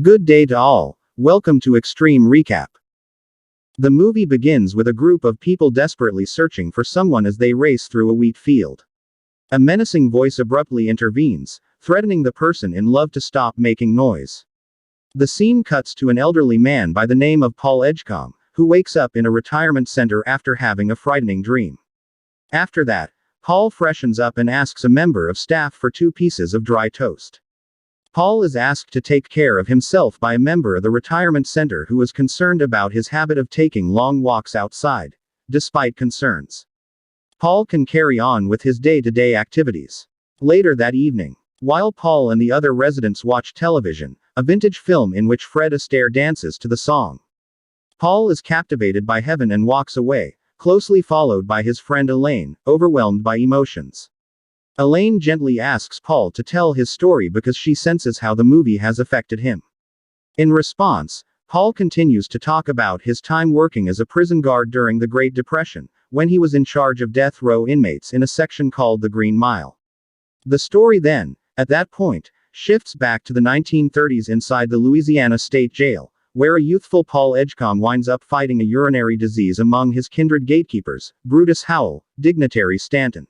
Good day to all. Welcome to Extreme Recap. The movie begins with a group of people desperately searching for someone as they race through a wheat field. A menacing voice abruptly intervenes, threatening the person in love to stop making noise. The scene cuts to an elderly man by the name of Paul Edgecombe, who wakes up in a retirement center after having a frightening dream. After that, Paul freshens up and asks a member of staff for 2 pieces of dry toast. Paul is asked to take care of himself by a member of the retirement center who is concerned about his habit of taking long walks outside. Despite concerns, Paul can carry on with his day-to-day activities. Later that evening, while Paul and the other residents watch television, a vintage film in which Fred Astaire dances to the song, Paul is captivated by Heaven and walks away, closely followed by his friend Elaine, overwhelmed by emotions. Elaine gently asks Paul to tell his story because she senses how the movie has affected him. In response, Paul continues to talk about his time working as a prison guard during the Great Depression, when he was in charge of death row inmates in a section called the Green Mile. The story then, at that point, shifts back to the 1930s inside the Louisiana State Jail, where a youthful Paul Edgecombe winds up fighting a urinary disease among his kindred gatekeepers, Brutus Howell, Dignitary Stanton.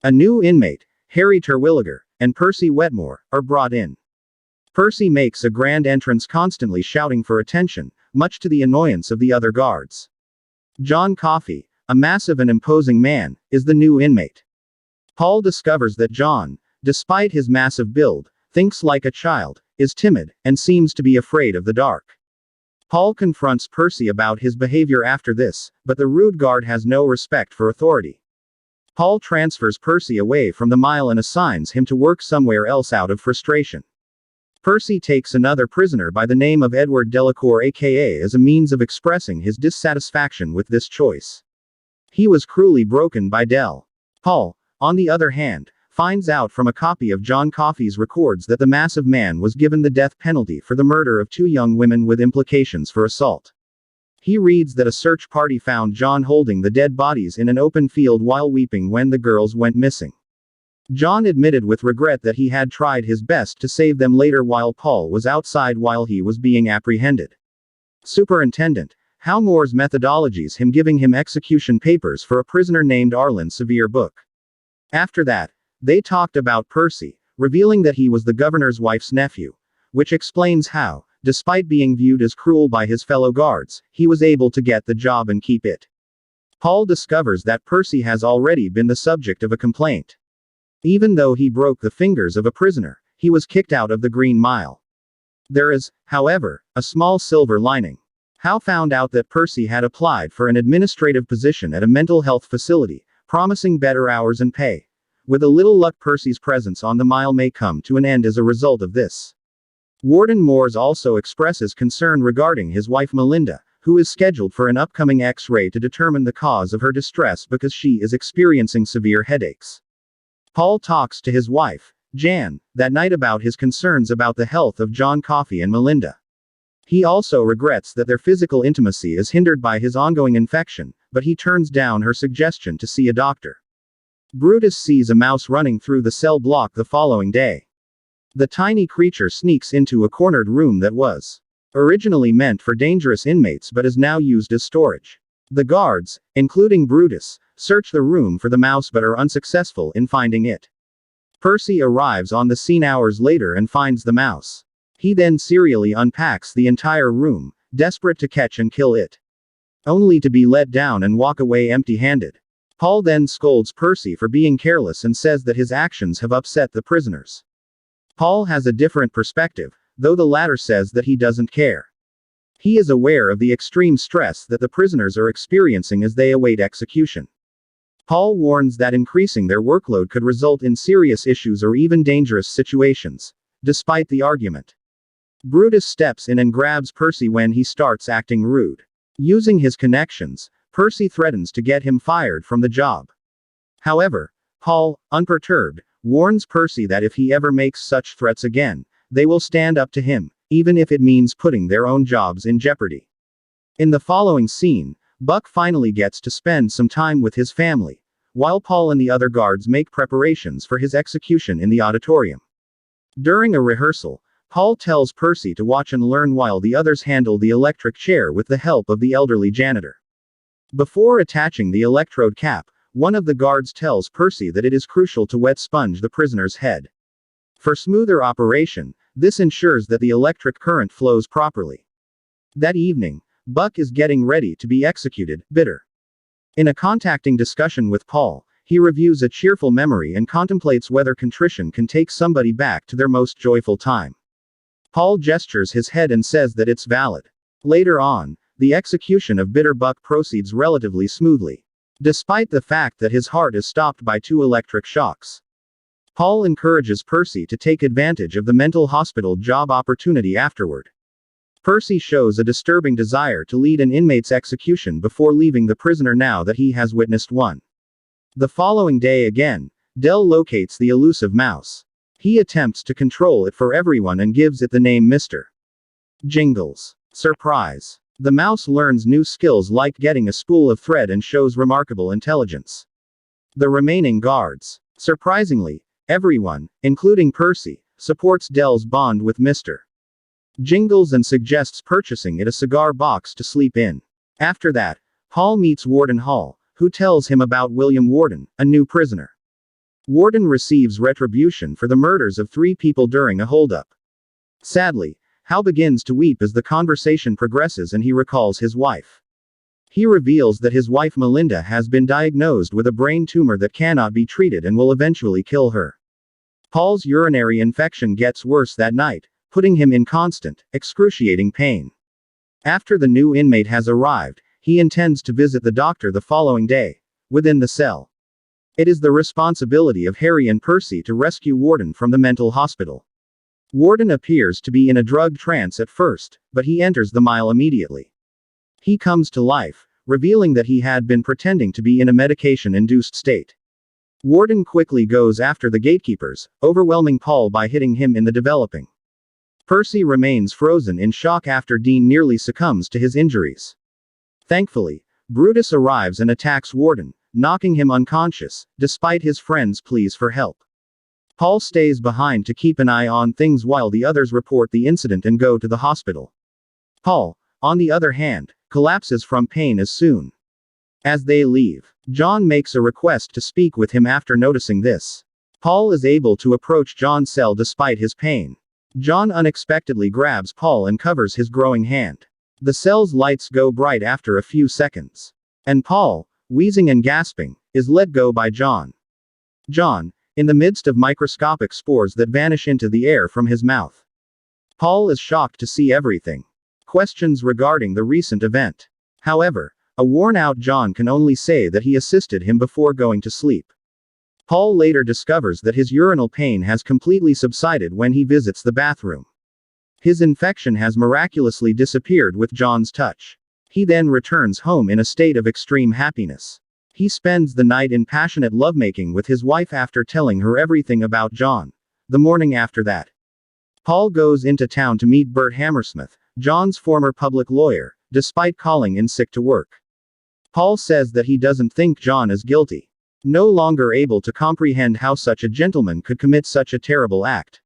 A new inmate, Harry Terwilliger, and Percy Wetmore, are brought in. Percy makes a grand entrance constantly shouting for attention, much to the annoyance of the other guards. John Coffey, a massive and imposing man, is the new inmate. Paul discovers that John, despite his massive build, thinks like a child, is timid, and seems to be afraid of the dark. Paul confronts Percy about his behavior after this, but the rude guard has no respect for authority. Paul transfers Percy away from the mile and assigns him to work somewhere else out of frustration. Percy takes another prisoner by the name of Edward Delacour aka as a means of expressing his dissatisfaction with this choice. He was cruelly broken by Del. Paul, on the other hand, finds out from a copy of John Coffey's records that the massive man was given the death penalty for the murder of 2 young women with implications for assault. He reads that a search party found John holding the dead bodies in an open field while weeping when the girls went missing. John admitted with regret that he had tried his best to save them later while Paul was outside while he was being apprehended. Superintendent Howmore's methodologies him giving him execution papers for a prisoner named Arlen Severe book. After that, they talked about Percy, revealing that he was the governor's wife's nephew, which explains how, despite being viewed as cruel by his fellow guards, he was able to get the job and keep it. Paul discovers that Percy has already been the subject of a complaint. Even though he broke the fingers of a prisoner, he was kicked out of the Green Mile. There is, however, a small silver lining. Howe found out that Percy had applied for an administrative position at a mental health facility, promising better hours and pay. With a little luck, Percy's presence on the mile may come to an end as a result of this. Warden Moores also expresses concern regarding his wife Melinda, who is scheduled for an upcoming X-ray to determine the cause of her distress because she is experiencing severe headaches. Paul talks to his wife, Jan, that night about his concerns about the health of John Coffey and Melinda. He also regrets that their physical intimacy is hindered by his ongoing infection, but he turns down her suggestion to see a doctor. Brutus sees a mouse running through the cell block the following day. The tiny creature sneaks into a cornered room that was originally meant for dangerous inmates but is now used as storage. The guards, including Brutus, search the room for the mouse but are unsuccessful in finding it. Percy arrives on the scene hours later and finds the mouse. He then serially unpacks the entire room, desperate to catch and kill it, only to be let down and walk away empty-handed. Paul then scolds Percy for being careless and says that his actions have upset the prisoners. Paul has a different perspective, though the latter says that he doesn't care. He is aware of the extreme stress that the prisoners are experiencing as they await execution. Paul warns that increasing their workload could result in serious issues or even dangerous situations. Despite the argument, Brutus steps in and grabs Percy when he starts acting rude. Using his connections, Percy threatens to get him fired from the job. However, Paul, unperturbed, warns Percy that if he ever makes such threats again, they will stand up to him, even if it means putting their own jobs in jeopardy. In the following scene, Buck finally gets to spend some time with his family, while Paul and the other guards make preparations for his execution in the auditorium. During a rehearsal, Paul tells Percy to watch and learn while the others handle the electric chair with the help of the elderly janitor. Before attaching the electrode cap, one of the guards tells Percy that it is crucial to wet sponge the prisoner's head. For smoother operation, this ensures that the electric current flows properly. That evening, Buck is getting ready to be executed, bitter. In a contacting discussion with Paul, he reviews a cheerful memory and contemplates whether contrition can take somebody back to their most joyful time. Paul gestures his head and says that it's valid. Later on, the execution of bitter Buck proceeds relatively smoothly, despite the fact that his heart is stopped by 2 electric shocks. Paul encourages Percy to take advantage of the mental hospital job opportunity afterward. Percy shows a disturbing desire to lead an inmate's execution before leaving the prisoner now that he has witnessed one. The following day again, Del locates the elusive mouse. He attempts to control it for everyone and gives it the name Mr. Jingles. Surprise. The mouse learns new skills like getting a spool of thread and shows remarkable intelligence. The remaining guards. Surprisingly, everyone, including Percy, supports Del's bond with Mr. Jingles and suggests purchasing it a cigar box to sleep in. After that, Paul meets Warden Hall, who tells him about William Warden, a new prisoner. Warden receives retribution for the murders of 3 people during a holdup. Sadly, Hal begins to weep as the conversation progresses and he recalls his wife. He reveals that his wife Melinda has been diagnosed with a brain tumor that cannot be treated and will eventually kill her. Paul's urinary infection gets worse that night, putting him in constant, excruciating pain. After the new inmate has arrived, he intends to visit the doctor the following day, within the cell. It is the responsibility of Harry and Percy to rescue Warden from the mental hospital. Warden appears to be in a drug trance at first, but he enters the mile immediately. He comes to life, revealing that he had been pretending to be in a medication-induced state. Warden quickly goes after the gatekeepers, overwhelming Paul by hitting him in the developing. Percy remains frozen in shock after Dean nearly succumbs to his injuries. Thankfully, Brutus arrives and attacks Warden, knocking him unconscious, despite his friends' pleas for help. Paul stays behind to keep an eye on things while the others report the incident and go to the hospital. Paul, on the other hand, collapses from pain as soon as they leave. John makes a request to speak with him after noticing this. Paul is able to approach John's cell despite his pain. John unexpectedly grabs Paul and covers his growing hand. The cell's lights go bright after a few seconds. And Paul, wheezing and gasping, is let go by John. John, in the midst of microscopic spores that vanish into the air from his mouth. Paul is shocked to see everything. Questions regarding the recent event. However, a worn-out John can only say that he assisted him before going to sleep. Paul later discovers that his urinal pain has completely subsided when he visits the bathroom. His infection has miraculously disappeared with John's touch. He then returns home in a state of extreme happiness. He spends the night in passionate lovemaking with his wife after telling her everything about John. The morning after that, Paul goes into town to meet Bert Hammersmith, John's former public lawyer, despite calling in sick to work. Paul says that he doesn't think John is guilty. No longer able to comprehend how such a gentleman could commit such a terrible act.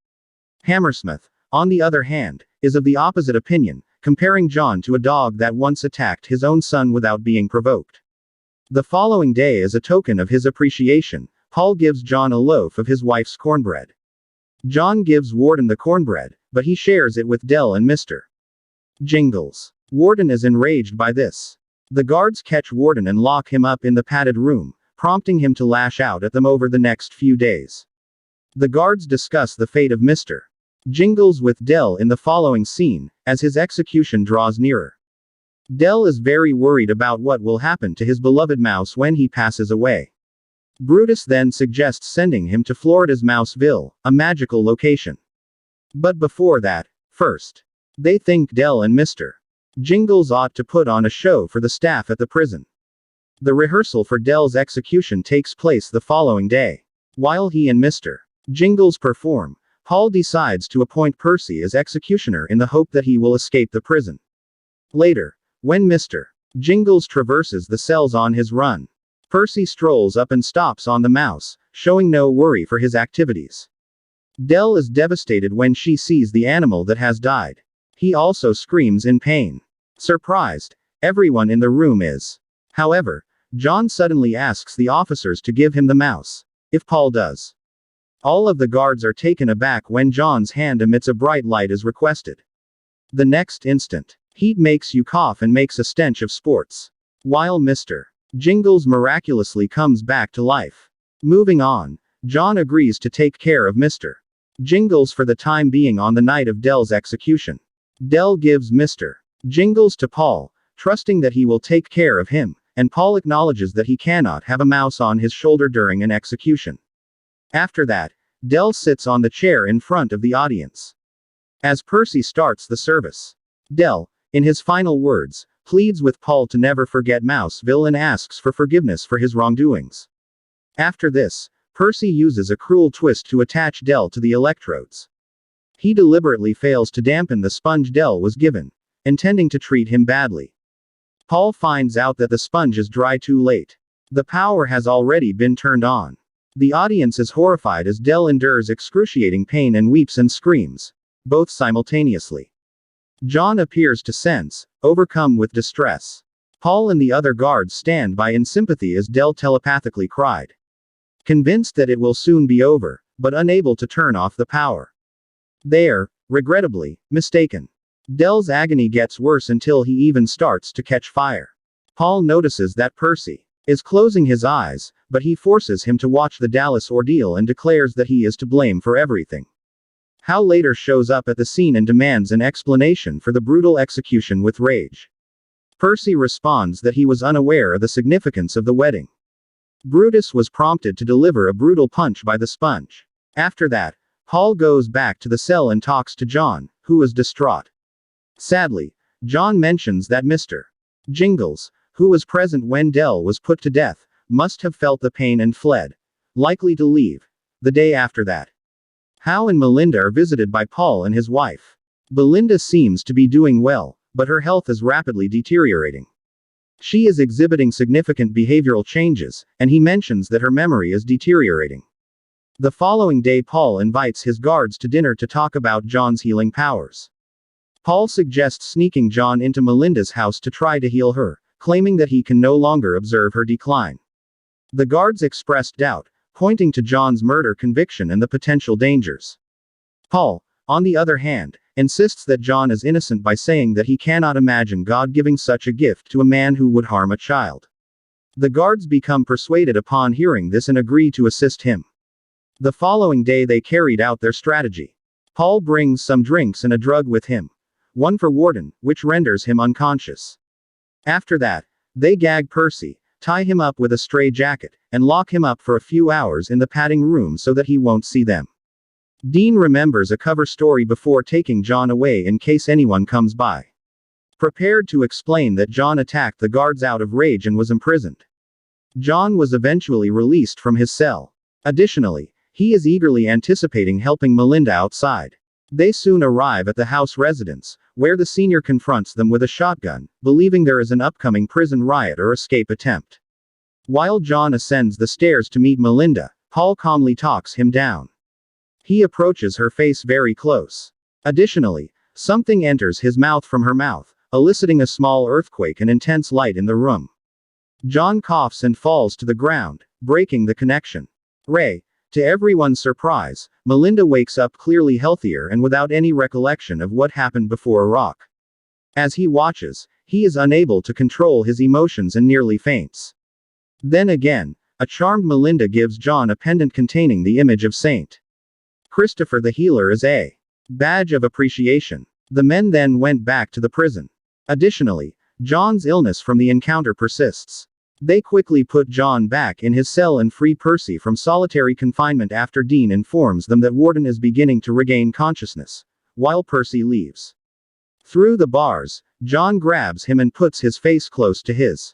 Hammersmith, on the other hand, is of the opposite opinion, comparing John to a dog that once attacked his own son without being provoked. The following day, as a token of his appreciation, Paul gives John a loaf of his wife's cornbread. John gives Warden the cornbread, but he shares it with Del and Mr. Jingles. Warden is enraged by this. The guards catch Warden and lock him up in the padded room, prompting him to lash out at them over the next few days. The guards discuss the fate of Mr. Jingles with Del in the following scene, as his execution draws nearer. Del is very worried about what will happen to his beloved mouse when he passes away. Brutus then suggests sending him to Florida's Mouseville, a magical location. But before that, first, they think Del and Mr. Jingles ought to put on a show for the staff at the prison. The rehearsal for Del's execution takes place the following day. While he and Mr. Jingles perform, Paul decides to appoint Percy as executioner in the hope that he will escape the prison. Later, when Mr. Jingles traverses the cells on his run, Percy strolls up and stops on the mouse, showing no worry for his activities. Del is devastated when she sees the animal that has died. He also screams in pain. Surprised, everyone in the room is. However, John suddenly asks the officers to give him the mouse. If Paul does. All of the guards are taken aback when John's hand emits a bright light as requested. The next instant, heat makes you cough and makes a stench of sports. While Mr. Jingles miraculously comes back to life. Moving on, John agrees to take care of Mr. Jingles for the time being on the night of Del's execution. Del gives Mr. Jingles to Paul, trusting that he will take care of him, and Paul acknowledges that he cannot have a mouse on his shoulder during an execution. After that, Del sits on the chair in front of the audience. As Percy starts the service, Del, in his final words, pleads with Paul to never forget Mouseville and asks for forgiveness for his wrongdoings. After this, Percy uses a cruel twist to attach Del to the electrodes. He deliberately fails to dampen the sponge Del was given, intending to treat him badly. Paul finds out that the sponge is dry too late. The power has already been turned on. The audience is horrified as Del endures excruciating pain and weeps and screams, both simultaneously. John appears to sense, overcome with distress. Paul and the other guards stand by in sympathy as Del telepathically cried. Convinced that it will soon be over, but unable to turn off the power. They are, regrettably, mistaken. Del's agony gets worse until he even starts to catch fire. Paul notices that Percy is closing his eyes, but he forces him to watch the Dallas ordeal and declares that he is to blame for everything. Hal later shows up at the scene and demands an explanation for the brutal execution with rage. Percy responds that he was unaware of the significance of the wedding. Brutus was prompted to deliver a brutal punch by the sponge. After that, Paul goes back to the cell and talks to John, who is distraught. Sadly, John mentions that Mr. Jingles, who was present when Del was put to death, must have felt the pain and fled, likely to leave, the day after that. Hal and Melinda are visited by Paul and his wife. Belinda seems to be doing well, but her health is rapidly deteriorating. She is exhibiting significant behavioral changes, and he mentions that her memory is deteriorating. The following day Paul invites his guards to dinner to talk about John's healing powers. Paul suggests sneaking John into Melinda's house to try to heal her, claiming that he can no longer observe her decline. The guards expressed doubt, pointing to John's murder conviction and the potential dangers. Paul, on the other hand, insists that John is innocent by saying that he cannot imagine God giving such a gift to a man who would harm a child. The guards become persuaded upon hearing this and agree to assist him. The following day they carried out their strategy. Paul brings some drinks and a drug with him. One for Warden, which renders him unconscious. After that, they gag Percy, tie him up with a straitjacket, and lock him up for a few hours in the padding room so that he won't see them. Dean remembers a cover story before taking John away in case anyone comes by. Prepared to explain that John attacked the guards out of rage and was imprisoned. John was eventually released from his cell. Additionally, he is eagerly anticipating helping Melinda outside. They soon arrive at the house residence, where the senior confronts them with a shotgun, believing there is an upcoming prison riot or escape attempt. While John ascends the stairs to meet Melinda, Paul calmly talks him down. He approaches her face very close. Additionally, something enters his mouth from her mouth, eliciting a small earthquake and intense light in the room. John coughs and falls to the ground, breaking the connection. To everyone's surprise, Melinda wakes up clearly healthier and without any recollection of what happened before a rock. As he watches, he is unable to control his emotions and nearly faints. Then again, a charmed Melinda gives John a pendant containing the image of Saint Christopher the Healer as a badge of appreciation. The men then went back to the prison. Additionally, John's illness from the encounter persists. They quickly put John back in his cell and free Percy from solitary confinement after Dean informs them that Warden is beginning to regain consciousness, while Percy leaves. Through the bars, John grabs him and puts his face close to his.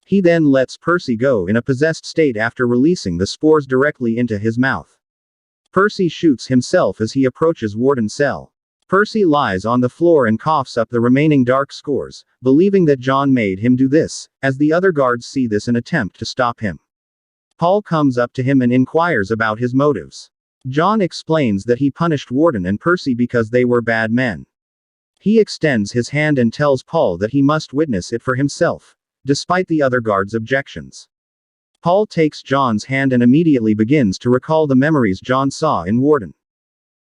He then lets Percy go in a possessed state after releasing the spores directly into his mouth. Percy shoots himself as he approaches Warden's cell. Percy lies on the floor and coughs up the remaining dark scores, believing that John made him do this, as the other guards see this and attempt to stop him. Paul comes up to him and inquires about his motives. John explains that he punished Warden and Percy because they were bad men. He extends his hand and tells Paul that he must witness it for himself, despite the other guards' objections. Paul takes John's hand and immediately begins to recall the memories John saw in Warden.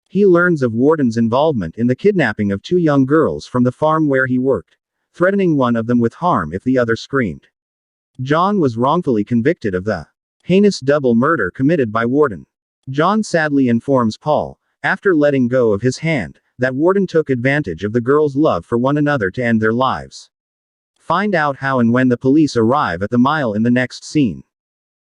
He learns of Warden's involvement in the kidnapping of 2 young girls from the farm where he worked, threatening one of them with harm if the other screamed. John was wrongfully convicted of the heinous double murder committed by Warden. John sadly informs Paul, after letting go of his hand, that Warden took advantage of the girls' love for one another to end their lives. Find out how and when the police arrive at the mile in the next scene.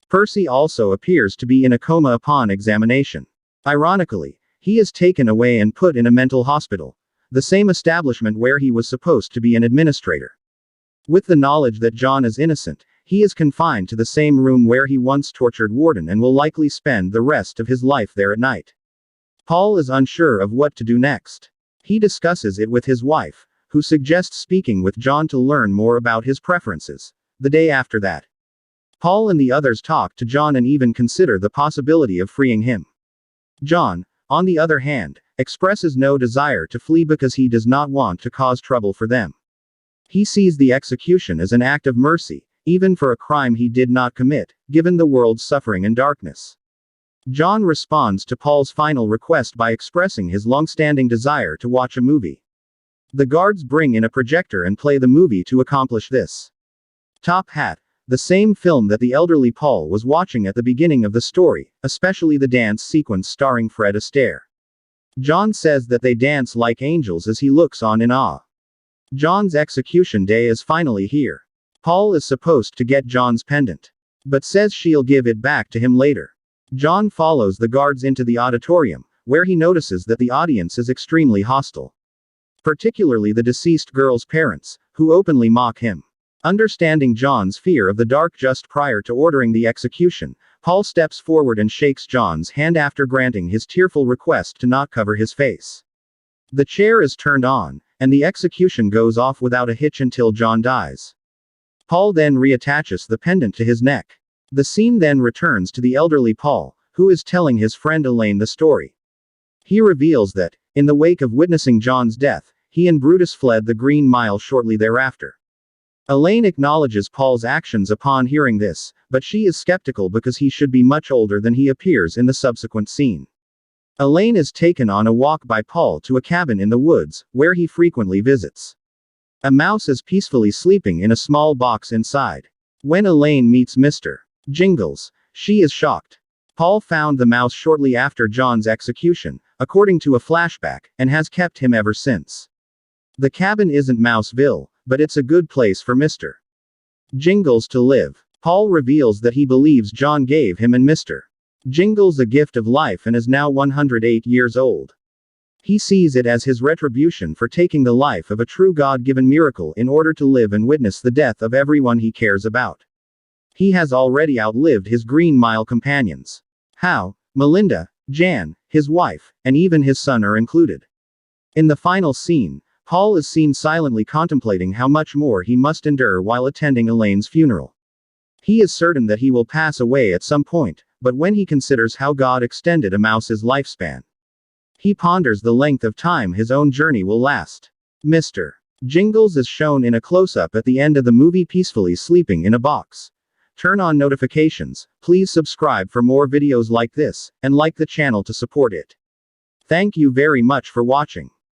Percy also appears to be in a coma upon examination. Ironically, he is taken away and put in a mental hospital, the same establishment where he was supposed to be an administrator. With the knowledge that John is innocent, he is confined to the same room where he once tortured Warden and will likely spend the rest of his life there at night. Paul is unsure of what to do next. He discusses it with his wife, who suggests speaking with John to learn more about his preferences. The day after that, Paul and the others talk to John and even consider the possibility of freeing him. John, on the other hand, expresses no desire to flee because he does not want to cause trouble for them. He sees the execution as an act of mercy, even for a crime he did not commit, given the world's suffering and darkness. John responds to Paul's final request by expressing his long-standing desire to watch a movie. The guards bring in a projector and play the movie to accomplish this. Top Hat, the same film that the elderly Paul was watching at the beginning of the story, especially the dance sequence starring Fred Astaire. John says that they dance like angels as he looks on in awe. John's execution day is finally here. Paul is supposed to get John's pendant, but says she'll give it back to him later. John follows the guards into the auditorium, where he notices that the audience is extremely hostile. Particularly the deceased girl's parents, who openly mock him. Understanding John's fear of the dark just prior to ordering the execution, Paul steps forward and shakes John's hand after granting his tearful request to not cover his face. The chair is turned on, and the execution goes off without a hitch until John dies. Paul then reattaches the pendant to his neck. The scene then returns to the elderly Paul, who is telling his friend Elaine the story. He reveals that, in the wake of witnessing John's death, he and Brutus fled the Green Mile shortly thereafter. Elaine acknowledges Paul's actions upon hearing this, but she is skeptical because he should be much older than he appears in the subsequent scene. Elaine is taken on a walk by Paul to a cabin in the woods, where he frequently visits. A mouse is peacefully sleeping in a small box inside. When Elaine meets Mr. Jingles, she is shocked. Paul found the mouse shortly after John's execution, according to a flashback, and has kept him ever since. The cabin isn't Mouseville, but it's a good place for Mr. Jingles to live. Paul reveals that he believes John gave him and Mr. Jingles a gift of life and is now 108 years old. He sees it as his retribution for taking the life of a true God-given miracle in order to live and witness the death of everyone he cares about. He has already outlived his Green Mile companions. How? Melinda, Jan, his wife, and even his son are included. In the final scene, Paul is seen silently contemplating how much more he must endure while attending Elaine's funeral. He is certain that he will pass away at some point, but when he considers how God extended a mouse's lifespan, he ponders the length of time his own journey will last. Mr. Jingles is shown in a close-up at the end of the movie peacefully sleeping in a box. Turn on notifications, please subscribe for more videos like this, and like the channel to support it. Thank you very much for watching.